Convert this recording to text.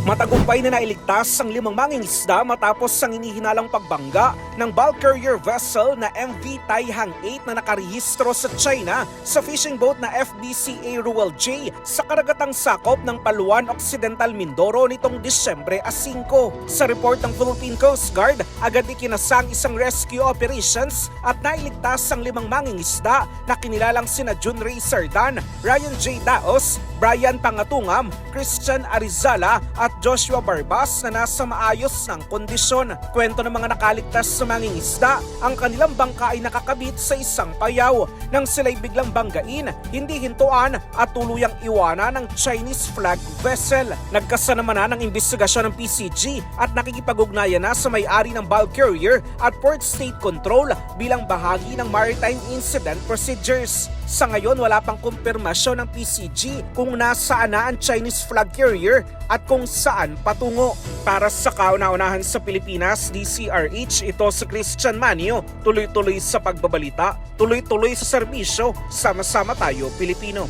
Matagumpay na nailigtas ang 5 mangingisda matapos ang inihinalang pagbangga ng bulk carrier vessel na MV Taihang 8 na nakarehistro sa China sa fishing boat na FBCA Ruel J sa karagatang sakop ng Paluan Occidental, Mindoro nitong Disyembre 5. Sa report ng Philippine Coast Guard, agad ikinasang isang rescue operations at nailigtas ang 5 mangingisda na kinilalang sina Jun Ray Sardan, Ryan J. Daos, Brian Pangatungam, Christian Arizala at Joshua Barbas na nasa maayos ng kondisyon. Kwento ng mga nakaligtas sa mangingisda, ang kanilang bangka ay nakakabit sa isang payaw. Nang sila'y biglang banggain, hindi hintuan at tuluyang iwanan ng Chinese flag vessel. Nagkasanaman na ng imbestigasyon ng PCG at nakikipag-ugnayan na sa may-ari ng bulk carrier at port state control bilang bahagi ng maritime incident procedures. Sa ngayon, wala pang kumpirmasyon ng PCG kung nasaan na ang Chinese flag carrier at kung saan patungo. Para sa kauna-unahan sa Pilipinas, DCRH, ito si Christian Manio. Tuloy-tuloy sa pagbabalita, tuloy-tuloy sa serbisyo, sama-sama tayo Pilipino.